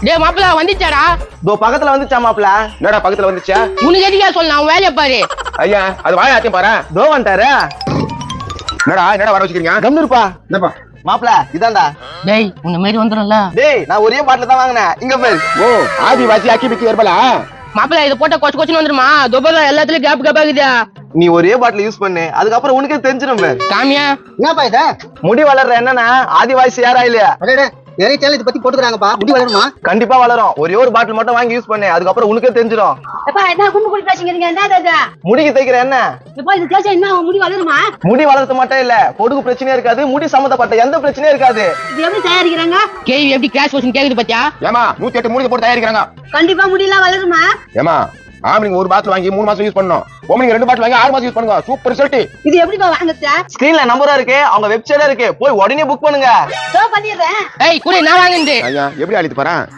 டேய் மாப்பிள வந்துச்சாடா? தோ பக்கத்துல வந்துச்சா மாப்பிள? என்னடா பக்கத்துல வந்துச்சா? உனக்கு எதுக்கா சொல்லலாம், அவன் வேலையை பாரு. ஐயா அது வாய ஆத்தியம் பாரு. தோ வந்துட்டாரு. என்னடா வர வச்சுக்கிறீங்க? கம்னு இருப்பா. என்னப்பா மாப்பிள இதான்டா. டேய் உன்ன மாதிரி வந்துடும்ல. டேய் நான் ஒரே பாட்டில தான் வாங்கினேன். இங்க பாரு. ஓ ஆதிவாசி அக்கி பிக்கி ஏற்பலா? மாப்பிள இதை போட்ட கொச்சு கொச்சுன்னு வந்துருமா? துபல எல்லாத்துலயும் கேப் கேப் ஆகுதா? நீ ஒரே பாட்டில் யூஸ் பண்ணு, அதுக்கப்புறம் உனக்கே தெரிஞ்சிடும் பாரு. காமியா என்னப்பா இத முடி வளர்ற என்னன்னா ஆதிவாசி யாரா இல்லையா? நிறைய சேனல் இதை பத்தி போட்டுக்கிறாங்கப்பா. முடி வளருமா? கண்டிப்பா வளரும். ஒரே ஒரு பாட்டில் மட்டும் வாங்கி யூஸ் பண்ணு, அதுக்கப்புறம் உனக்கே தெரிஞ்சிடும். முடிக்கு தைக்கிற என்ன முடி வளருமா? முடி வளர்த்து மட்டும் இல்ல, பொடுகு பிரச்சனையே இருக்காது, முடி சம்பந்தப்பட்ட எந்த பிரச்சனையும் இருக்காது. இது எப்படி தயாரிக்கிறாங்க? கேள்வி எப்படி கிராஷ் கொஸ்டின் கேக்குது பாத்தியா? ஏமா 108 மூலிகை போட்டு தயாரிக்கிறாங்க. கண்டிப்பா முடியெல்லாம் வளருமா? ஏமா ஆம்பளைங்க ஒரு பாட்டில் வாங்கி 3 மாசம் யூஸ் பண்ணணும், பொம்பளைங்க 2 பாட்டில் வாங்கி 6 மாசம் யூஸ் பண்ணுங்க. Super result. இது எப்படிப்பா வாங்குறது? ஸ்கிரீன்ல நம்பரா இருக்கு, அவங்க வெப்சைட்ல இருக்கு, போய் உடனே புக் பண்ணுங்க. பண்ணிடுறேன். ஏய் குடி நான் வாங்கிட்டு. ஐயா எப்படி அழித்து பாரு.